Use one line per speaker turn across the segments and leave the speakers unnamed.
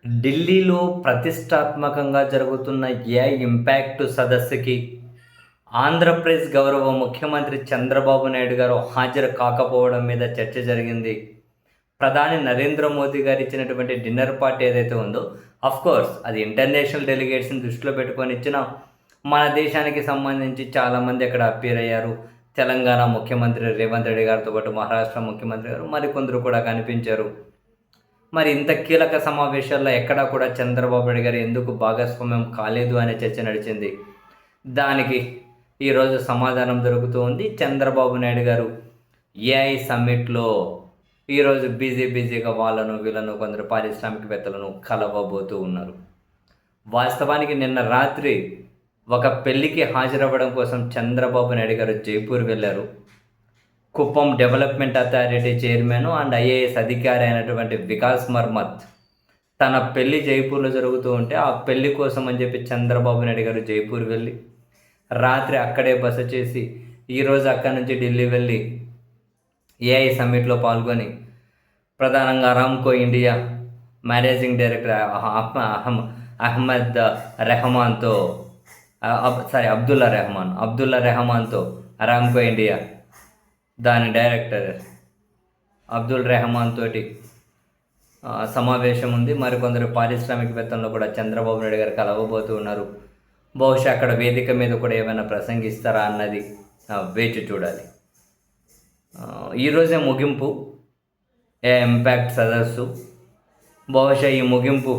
ఢిల్లీలో ప్రతిష్టాత్మకంగా జరుగుతున్న ఏఐ ఇంపాక్ట్ సదస్సుకి ఆంధ్రప్రదేశ్ గౌరవ ముఖ్యమంత్రి చంద్రబాబు నాయుడు గారు హాజరు కాకపోవడం మీద చర్చ జరిగింది. ప్రధాని నరేంద్ర మోదీ గారు ఇచ్చినటువంటి డిన్నర్ పార్టీ ఏదైతే ఉందో, కోర్స్ అది ఇంటర్నేషనల్ డెలిగేట్స్ని దృష్టిలో పెట్టుకొని ఇచ్చిన మన దేశానికి సంబంధించి చాలామంది అక్కడ అప్పీర్ అయ్యారు. తెలంగాణ ముఖ్యమంత్రి రేవంత్ రెడ్డి గారితో పాటు మహారాష్ట్ర ముఖ్యమంత్రి గారు మరికొందరు కూడా కనిపించారు. మరి ఇంత కీలక సమావేశాల్లో ఎక్కడా కూడా చంద్రబాబు నాయుడు గారు ఎందుకు భాగస్వామ్యం కాలేదు అనే చర్చ నడిచింది. దానికి ఈరోజు సమాధానం దొరుకుతూ ఉంది. చంద్రబాబు నాయుడు గారు ఏఐ సమ్మిట్లో ఈరోజు బిజీగా వాళ్ళను వీళ్ళను కొందరు పారిశ్రామికవేత్తలను కలవబోతూ ఉన్నారు. వాస్తవానికి నిన్న రాత్రి ఒక పెళ్లికి హాజరవ్వడం కోసం చంద్రబాబు నాయుడు గారు జైపూర్ వెళ్ళారు. Kuppam development authority chairman and IAS అధికారి అయినటువంటి వికాస్ మర్మత్ తన పెళ్లి జైపూర్లో జరుగుతూ ఉంటే ఆ పెళ్లి కోసం అని చెప్పి చంద్రబాబు నాయుడు గారు జైపూర్ వెళ్ళి రాత్రి అక్కడే బస చేసి ఈరోజు అక్కడి నుంచి ఢిల్లీ వెళ్ళి ఏఐ సమ్మిట్లో పాల్గొని ప్రధానంగా Aramco India managing director Abdullah రెహమాన్తో అరామ్కో ఇండియా దాని డైరెక్టర్ అబ్దుల్ రెహమాన్ తోటి సమావేశం ఉంది. మరికొందరు పారిశ్రామికవేత్తలను కూడా చంద్రబాబు నాయుడు గారు కలవబోతూ ఉన్నారు. బహుశా అక్కడ వేదిక మీద కూడా ఏమైనా ప్రసంగిస్తారా అన్నది వేచి చూడాలి. ఈరోజే ముగింపు ఇంపాక్ట్ సదస్సు. బహుశా ఈ ముగింపు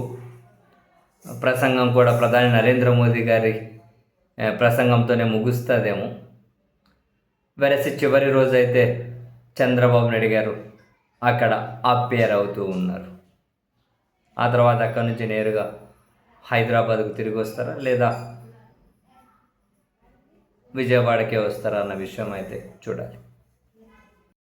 ప్రసంగం కూడా ప్రధాని నరేంద్ర మోదీ గారి ప్రసంగంతోనే ముగుస్తుందేమో. వెరసి చివరి రోజైతే చంద్రబాబు నాయుడు గారు అక్కడ అప్పేర్ అవుతూ ఉన్నారు. ఆ తర్వాత అక్కడి నుంచి నేరుగా హైదరాబాద్కు తిరిగి వస్తారా లేదా విజయవాడకే వస్తారా అన్న విషయం అయితే చూడాలి.